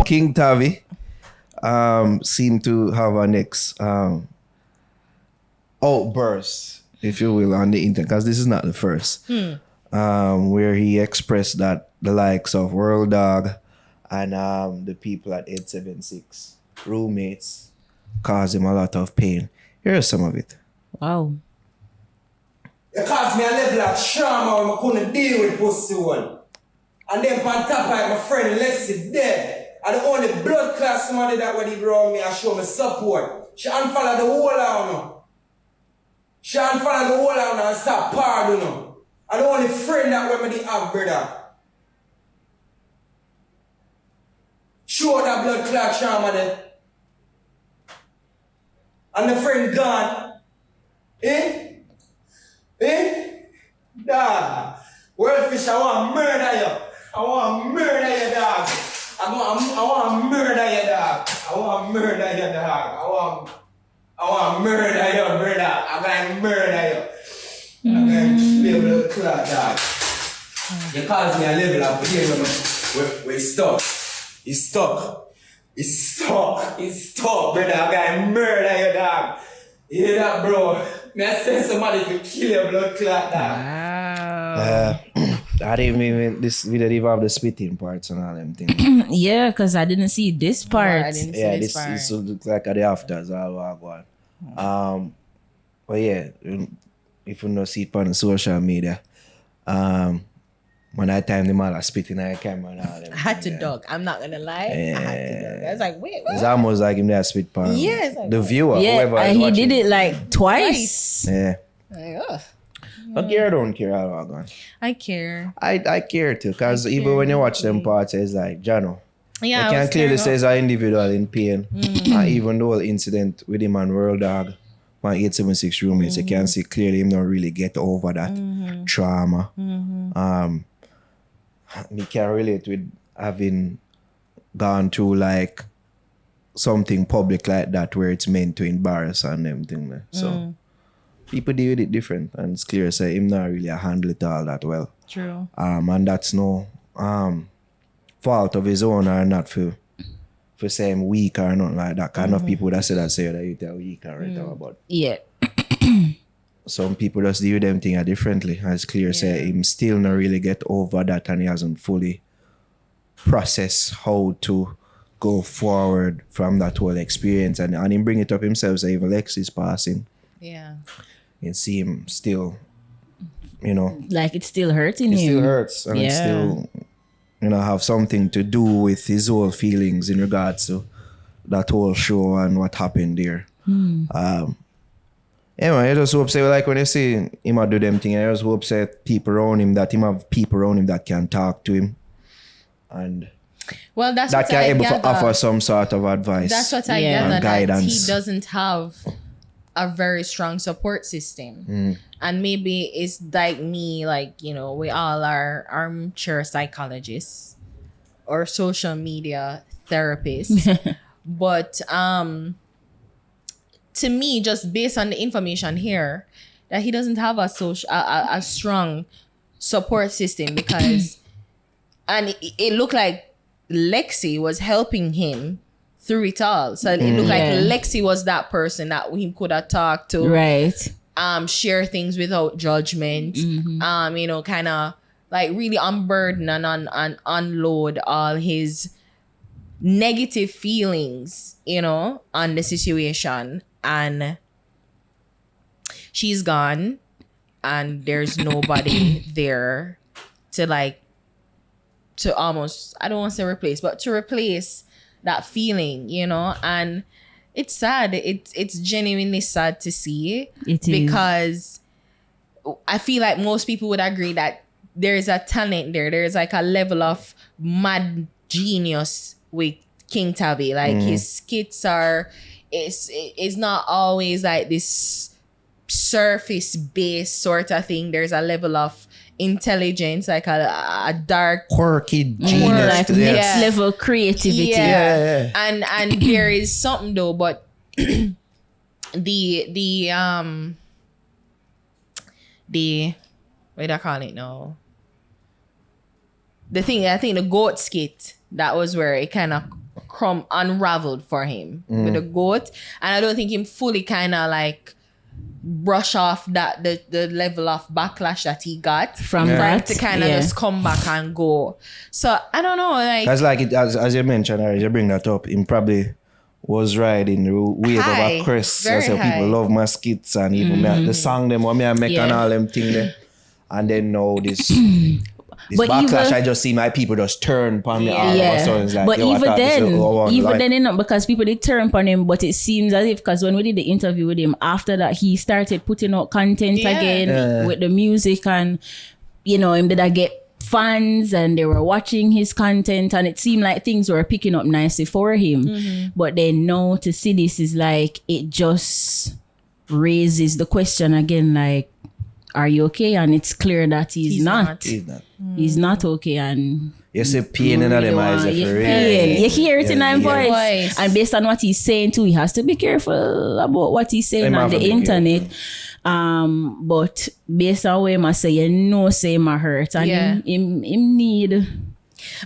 Kyng Tavii seemed to have a next outburst, if you will, on the internet, because this is not the first, where he expressed that the likes of World Dawg and the people at 876, roommates, caused him a lot of pain. Here's some of it. Wow. It caused me a level of trauma when I couldn't deal with pussy one. And then on top of it, my friend Lexi dead. And the only blood class somebody that when he around me and show me support. She unfollowed the whole out now. She unfollowed the whole out now and start pardon now. And the only friend that when me the have, brother. Show that blood clot trauma there. And the friend gone. Eh? Dog. World fish, I want to murder you. I want to murder you, dog. I want to murder you, dog. I want to murder you, dog. I want to murder you, brother. I'm going to murder you. I'm going to play with the clot, dog. You cause me a level of pain when we stuck. He's stuck. He's stuck, brother. I'm going to murder you, dog. You hear that, bro? Me I send somebody to kill your blood clot, dog. Wow. I didn't even, this video didn't have the spitting parts and all them things. Yeah, because I didn't see this part. I didn't see Yeah, this this part. is looks like at the afters all what going. But yeah, if you don't see it on the social media, when that time the man was spitting at the camera and all them. I had to yeah. dog. I'm not gonna lie. I had to dog. I was like, wait, It's what? almost like him there spit pan. Yeah, it's like the viewer, Yeah, whoever is and he watching. did it like twice. Yeah. Like, ugh. But I don't care how long gone. I care. I care too, because even when you watch them parts, it's like, Jano. Yeah, I can clearly say as an individual in pain. And even the whole incident with him and World Dawg, my 876 roommates, you can see clearly him not really get over that trauma. Me can relate with having gone through like something public like that where it's meant to embarrass and them thing there. So people deal with it different, and it's clear say him not really handle it all that well. True. And that's no fault of his own, or not for say him weak or nothing like that. Kind of people that say that you tell weak or right about. Yeah. Some people just do them thing differently. As clear say him still not really get over that, and he hasn't fully processed how to go forward from that whole experience. And him bring it up himself, say even Lexi's passing. Yeah. And see him still, you know, Like it's still hurting it him. still hurts, and it Yeah. still, you know, have something to do with his whole feelings in regards to that whole show and what happened there. Anyway, I just hope say like when you see him do them thing, I just hope say people around him that him have people around him that can talk to him and Well, that's that what can I able to gather. offer some sort of advice. That's what I Yeah. gather. And That he guidance. doesn't have a very strong support system. And maybe it's like me, like, you know, we all are armchair psychologists or social media therapists. But to me, just based on the information here, that he doesn't have a strong support system because and it looked like Lexi was helping him through it all. So it looked like Yeah. Lexi was that person that he could have talked to, Right. share things without judgment, you know, kind of like really unburden and unload all his negative feelings, you know, on the situation. And she's gone and there's nobody there to almost, I don't want to say replace, but to replace that feeling, you know. And it's sad. It's genuinely sad to see. It is. Because I feel like most people would agree that there's a talent there. There's like a level of mad genius with Kyng Tavii. Like his skits are, it's not always like this surface based sort of thing. There's a level of intelligence, like a dark quirky genius. Like to them. next level creativity. Yeah. and there is something though, but the what do I call it now? The thing, I think the goat skit, that was where it kind of unraveled for him with the goat, and I don't think him fully kind of like brush off that the level of backlash that he got From for him that, to kind of yeah. just come back and go. So I don't know, like That's like it, as you mentioned, as you bring that up, him probably was riding the wave of High, a crest. very So high. people love my skits and even the song them what me I make and Yeah. all them thing there. And then now this But backlash, even- I just see my people just turn upon me all of a Yeah, sudden. It's like, but yo, I even thought this was all then, like- you know, because people did turn upon him, but it seems as if, because when we did the interview with him, after that, he started putting out content Yeah. again with the music, and, you know, him did I get fans and they were watching his content, and it seemed like things were picking up nicely for him. But then now to see this is like, it just raises the question again, like, are you okay? And it's clear that he's not. He's not. He's not okay, and You see pain in them eyes you for feel- real. you hear it in Yeah, his yeah. voice. And based on what he's saying too, he has to be careful about what he's saying Him on have the to be internet. But based on what I say, you know, say him hurt, and Yeah. him need,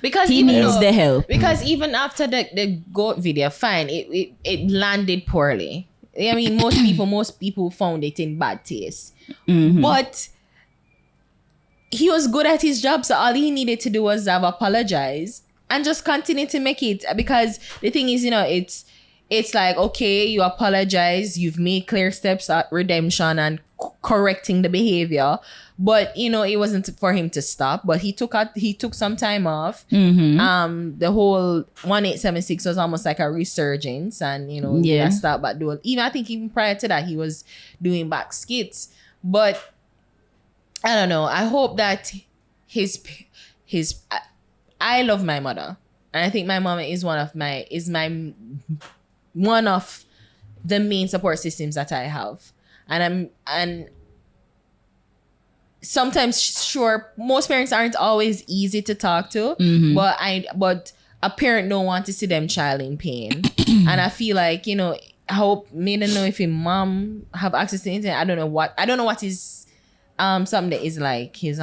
because he even needs though- the help. Because even after the goat video, fine, it landed poorly. I mean, most people found it in bad taste. But he was good at his job, so all he needed to do was have apologize and just continue to make it. Because the thing is, you know, it's like, okay, you apologize, you've made clear steps at redemption and correcting the behavior, but you know, it wasn't for him to stop. But he took some time off. The whole 1876 was almost like a resurgence, and you know, Yeah. start back doing. Even I think even prior to that, he was doing back skits. But I don't know. I hope that I love my mother, and I think my mom is one of the main support systems that I have. And sometimes, sure, most parents aren't always easy to talk to, but a parent don't want to see them child in pain. And I feel like, you know, I hope, me don't know if your mom have access to the internet. I don't know what his something that is like his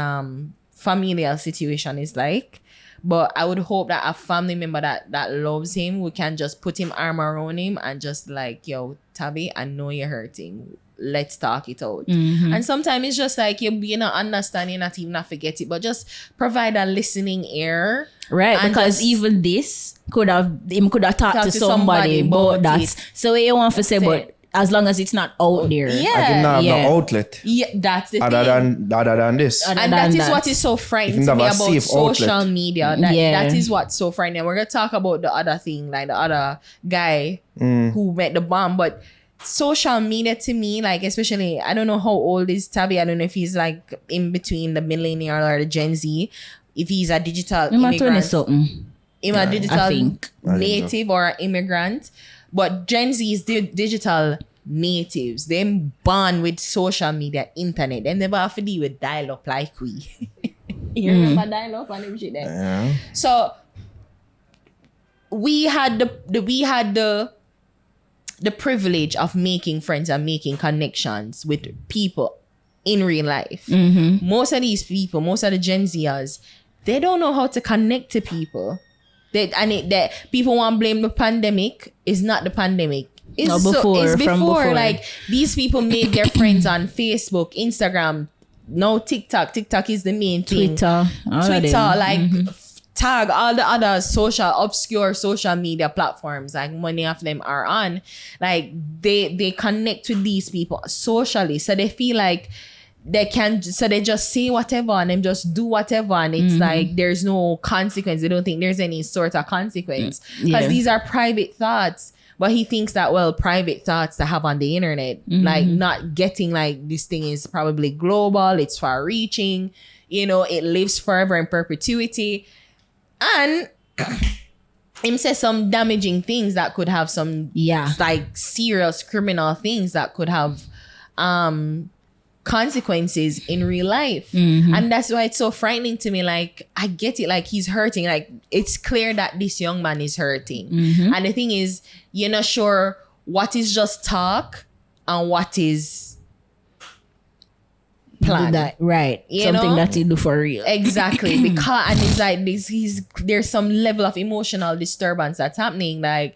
familial situation is like. But I would hope that a family member that loves him, we can just put him arm around him and just like, yo, Tavii, I know you're hurting. Let's talk it out. And sometimes it's just like you not understanding, not even not forget it, but just provide a listening ear. Right, and because just- even this could have talked to somebody about that. it. So you want to say, That's but it. as long as it's not out there. I did Yeah. not have Yeah. no outlet Yeah, that's the other thing. than this. Other And than that is that. what is so frightening If to you me have a about safe social outlet. media. Yeah. That is what's so frightening. We're gonna talk about the other thing, like the other guy who met the bomb. But social media to me, like especially, I don't know how old is Tavii. I don't know if he's like in between the millennial or the Gen Z. If he's a digital I'm not 20 immigrant, something. him a digital I think. native or immigrant. But Gen Z is digital natives. Them born with social media, internet. They never have to deal with dial-up like we. You remember dial-up and everything there? Yeah. So we had the privilege of making friends and making connections with people in real life. Most of these people, most of the Gen Zers, they don't know how to connect to people. That people want to blame the pandemic. It's not the pandemic. It's No, it's from before. Like these people made their friends on Facebook, Instagram, no TikTok. TikTok is the main thing. Twitter. All of Twitter, them. like tag all the other obscure social media platforms, like many of them are on. Like they connect with these people socially, so they feel like they can. So they just say whatever and then just do whatever, and it's like there's no consequence. They don't think there's any sort of consequence because Yeah. these are private thoughts. But he thinks that, well, private thoughts to have on the internet, like not getting like this thing is probably global, it's far reaching, you know, it lives forever in perpetuity. And him says some damaging things that could have some like serious criminal things that could have consequences in real life. And that's why it's so frightening to me. Like, I get it, like he's hurting, like it's clear that this young man is hurting. And the thing is, you're not sure what is just talk and what is plan. That, right. You Something know? that you do for real. Exactly. Because and it's like there's some level of emotional disturbance that's happening. Like,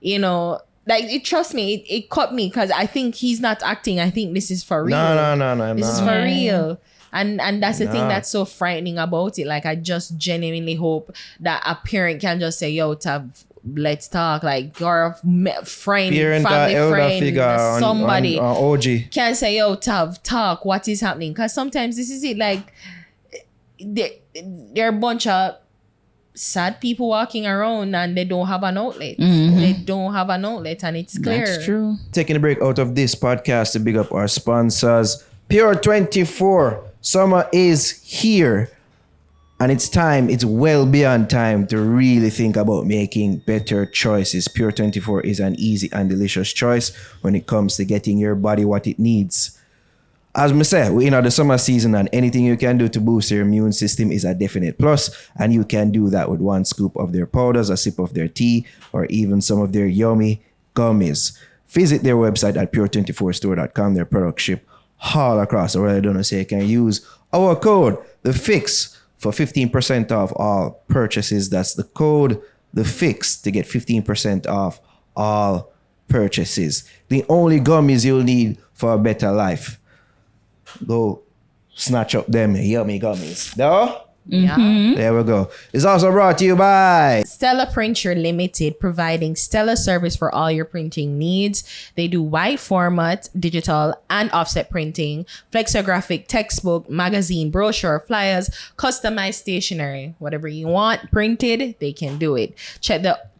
you know, like trust me, it caught me because I think he's not acting. I think this is for real. No. This is for real. And that's the thing that's so frightening about it. Like, I just genuinely hope that a parent can just say, yo, Tav, let's talk. Like, or a friend, Parent or family elder friend, figure somebody on OG. can say, yo, Tav, talk. What is happening? Because sometimes this is it. Like, there are a bunch of sad people walking around and they don't have an outlet. They don't have an outlet, and it's clear. That's true. Taking a break out of this podcast to big up our sponsors. Pure 24. Summer is here. And it's time, it's well beyond time to really think about making better choices. Pure 24 is an easy and delicious choice when it comes to getting your body what it needs. As I say, we're in the summer season, and anything you can do to boost your immune system is a definite plus. And you can do that with 1 scoop of their powders, a sip of their tea, or even some of their yummy gummies. Visit their website at pure24store.com. Their product ship all across the world. I don't say you can use our code, The Fix, for 15% off all purchases. That's the code, The Fix, to get 15% off all purchases. The only gummies you'll need for a better life. Go snatch up them yummy gummies. No? Yeah. There we go. It's also brought to you by Stella Printer Limited, providing Stella service for all your printing needs. They do wide format, digital, and offset printing, flexographic, textbook, magazine, brochure, flyers, customized stationery. Whatever you want printed, they can do it.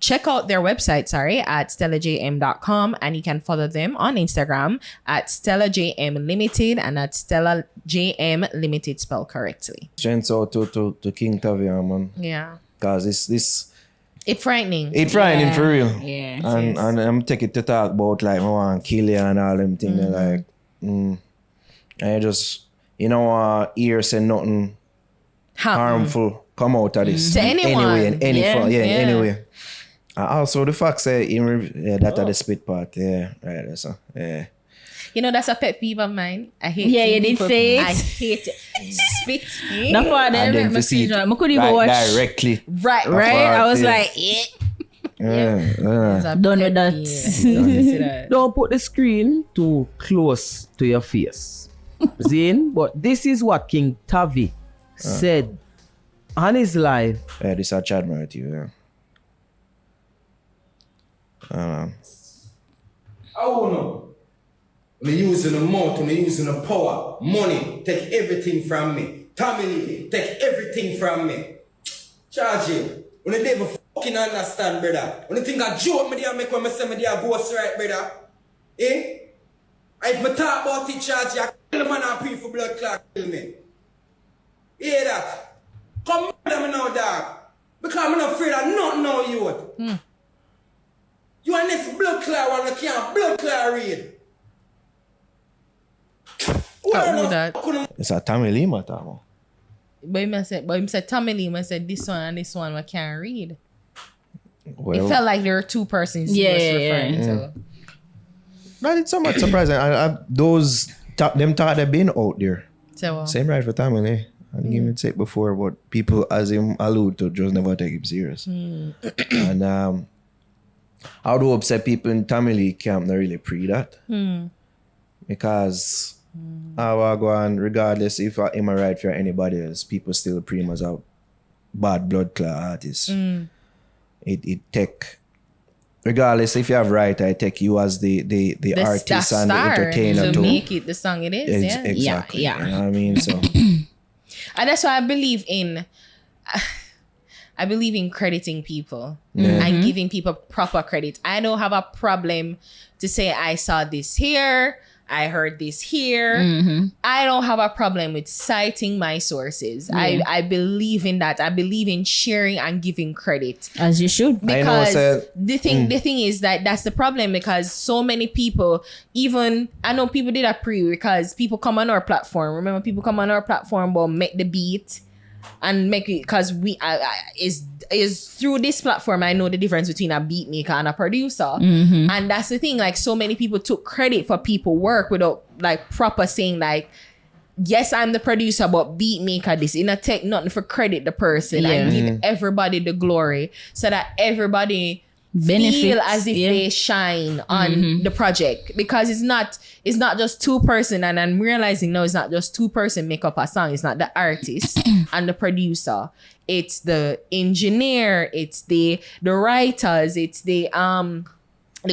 Check out their website, at stellajm.com, and you can follow them on Instagram at StellaJM Limited and at StellaJM Limited spelled correctly. Gents out to Kyng Tavii, man. Yeah. Because this It's frightening. it's frightening for real. Yeah. And I'm taking to talk about like I want to kill you and all them things. Like, and you just, hear say nothing harmful come out of this. To anyone. Anyway, in any form. Yeah. Anyway. Also the fact say that are the split part. Yeah, right. That's yeah. That's a pet peeve of mine. I hate Yeah, seeing you did people- say it. I hate it. Spit. That's why And then them to see it I couldn't even watch. directly. Right. Right? I was Yeah. like, Yeah. done with that. Don't put the screen too close to your face. Zin, but this is what Kyng Tavii said on his live. Yeah, this I chat with you. Yeah. Oh no. Me using the mouth, me using the power, money, take everything from me. Family, take everything from me. Charge you. When they never fucking understand, brother. When you think I joke me there, make when I say me there ghost right, brother. Eh? If me talk about it, charge you, I kill the man and pay for blood clot, kill me. Hear that? Come murder me now, dog. Because I'm not afraid of nothing now, you. You are next blood clot one, you can't blood clot read. It's a Tamil Lima man. But him said Tommy Lee said this one and this one I can't read. Well, It felt like there were two persons he was referring to. But it's somewhat surprising. Them thought they've been out there. So Same right for Tamil, eh? I think even said before, but people as him allude to just never take him serious. And I would hope that people in Tamil camp not really pre that. Because I will go on, regardless if I'm right for anybody else, people still pre him as a bad blood clot artist. It take, regardless if you have right, I take you as the artist and the entertainer to make it the song it is. Yeah. Exactly. Yeah. You know what I mean? So And that's why I believe in crediting people and giving people proper credit. I don't have a problem to say I saw this here, I heard this here. I don't have a problem with citing my sources. I believe in that. I believe in sharing and giving credit. As you should. Because the thing is that that's the problem, because so many people, even I know people did a pre because people come on our platform. Remember, people come on our platform but make the beat and make it, because we is through this platform I know the difference between a beat maker and a producer. And that's the thing, like so many people took credit for people work without like proper saying like yes, I'm the producer, but beat maker this. In a take nothing for credit the person and give everybody the glory so that everybody feel as if they shine on the project, because it's not just two person, and I'm realizing now it's not just two person make up a song. It's not the artist and the producer. It's the engineer, it's the writers, it's the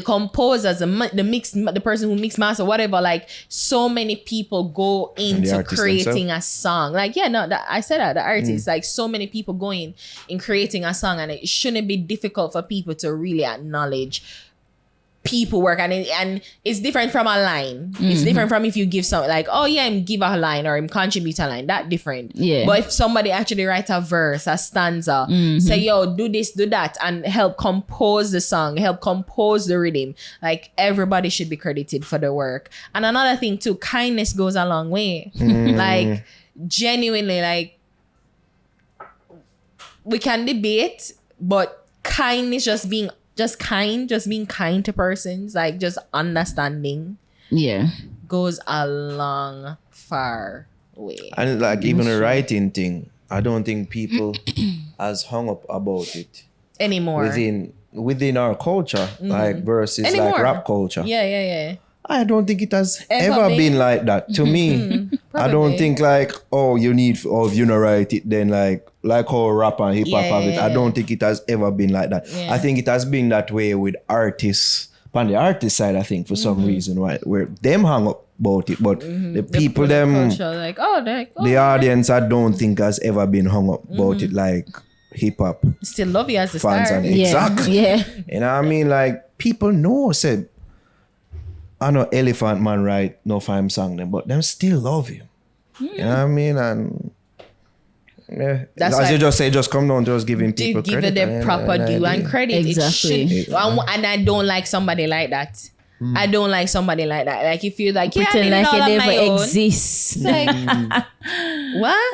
composers, the person who mix master, whatever. Like, so many people go into creating a song. Like, I said that the artists, like, so many people go in creating a song, and it shouldn't be difficult for people to really acknowledge people work, and it's different from a line. It's different from if you give something like, oh yeah, him give a line or him contribute a line. That different. Yeah. But if somebody actually write a verse, a stanza, say, yo, do this, do that, and help compose the song, help compose the rhythm, like, everybody should be credited for the work. And another thing too, kindness goes a long way. Like, genuinely, like, we can debate, but kindness, just being kind to persons, like, just understanding, goes a long, far way. And like, even a writing thing, I don't think people as hung up about it anymore within our culture, like, versus anymore. Like rap culture. Yeah. I don't think it has ever been like that to me. I don't think like, oh, you know, write it, then like how rap and hip hop have it. I don't think it has ever been like that. I think it has been that way with artists, on the artist side, I think, for some reason, right, where them hung up about it, but the people, the culture, like, the audience, I don't think has ever been hung up about it like hip hop. Still love you as a fans star. Exactly. You know what I mean? Like, people know, said, I know Elephant Man write no fine song them, but them still love you. You know what I mean? And that's as you just say, just come down to us giving people credit. Give them proper due and credit. Exactly. And I don't like somebody like that. I don't like somebody like that. Like, if you're like, pretend like it never exists. Like, what?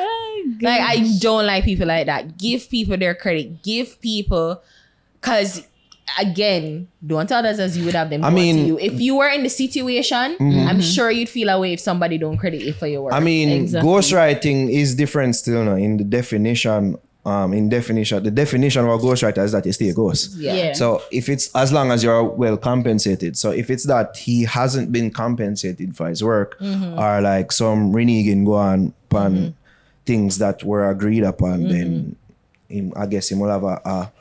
Like, I don't like people like that. Give people their credit. Give people, because, again, don't tell others as you would have them do to you. If you were in the situation, I'm sure you'd feel a way if somebody don't credit you for your work. I mean, ghostwriting is different still now in the definition. The definition of a ghostwriter is that you stay a ghost. So if it's, as long as you're well compensated. So if it's that he hasn't been compensated for his work, or like some reneging go on things that were agreed upon, then I guess he will have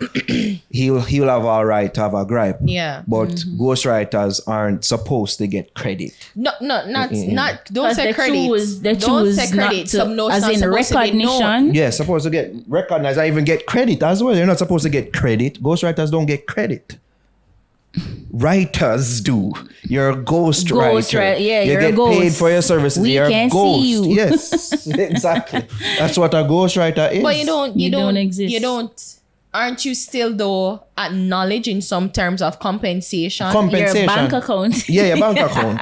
he'll have a right to have a gripe. But ghostwriters aren't supposed to get credit. Not don't say credit. Don't say credit. Some no, as in recognition. Yeah, supposed to get recognized. I even get credit as well. You're not supposed to get credit. Ghostwriters don't get credit. Writers do. You're a ghostwriter. You get paid for your services. We can't see you. Yes, exactly. That's what a ghostwriter is. But you don't exist. You don't. Aren't you still though acknowledged in some terms of compensation? Your bank account. Your bank account.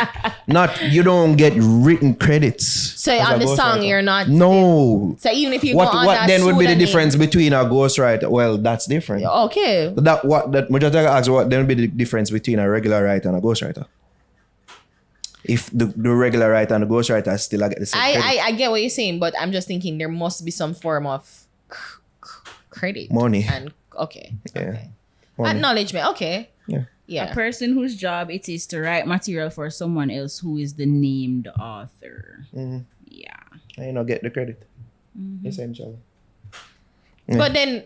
Not, you don't get written credits. So on the song you're not. No. So even if you what then would be the difference between a ghostwriter? Well, that's different. Okay. We just ask what then would be the difference between a regular writer and a ghostwriter? If the regular writer and the ghostwriter still get the same credit. I get what you're saying, but I'm just thinking there must be some form of credit, money, and okay. Acknowledgement, okay. A person whose job it is to write material for someone else who is the named author. And get the credit, essentially. But then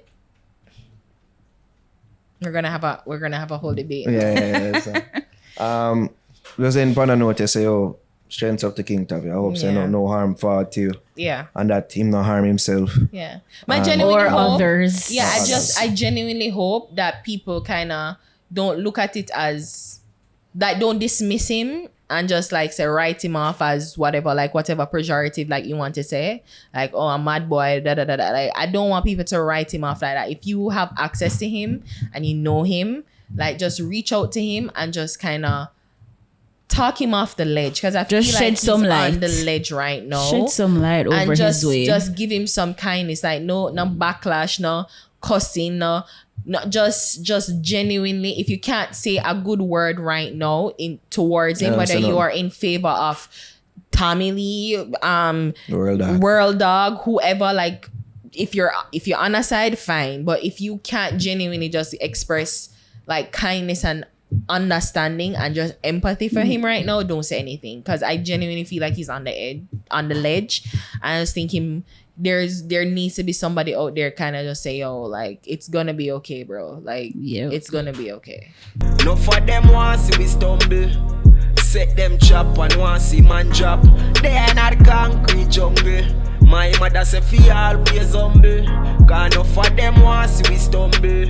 we're gonna have a whole debate. Just in Pana notice, say, oh, strengths of the Kyng Tavii. I hope say no harm fall to you. And that him not harm himself. Or others. I genuinely hope that people kind of don't look at it as that, don't dismiss him and just like say write him off as whatever pejorative like you want to say, like, oh, a mad boy, da da da da. Like, I don't want people to write him off like that. If you have access to him and you know him, like, just reach out to him and just kind of talk him off the ledge, because I feel just like shed some light on the ledge right now. Shed some light over his way. Just give him some kindness, like no backlash, no cussing, no just genuinely. If you can't say a good word right now towards him, whether you are in favor of Tommy Lee, World Dawg, whoever, like, if you're on a side, fine. But if you can't genuinely just express like kindness and understanding and just empathy for him right now, don't say anything. Because I genuinely feel like he's on the ledge. I was thinking there needs to be somebody out there kind of just say, yo, like, it's gonna be okay, bro. Like, it's gonna be okay. No for them want see we stumble. Set them chop and want see man drop. They are not concrete jungle. My mother say fi always humble. Cause no for them want see we stumble.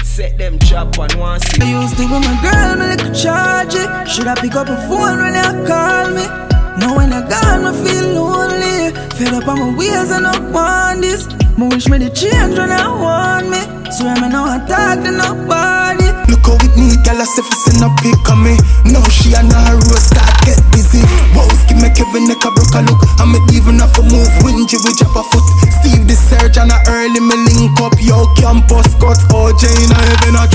Set them chop and want see. I used to be my girl, me like a charge it. Should I pick up a phone when you call me? Now when I gone, I feel lonely. Fed up on my ways and I want this. I wish me the change when I want me. So I know I talk to nobody. Look how it need, girl, I say fi send a pic of me. Now she and her rose start get busy. Wowski make Kevin neck a broke a look. I make even have to move, wingy we drop a foot. Steve the surge and a early me link up. Yo, campus cuts, OJ in a heaven a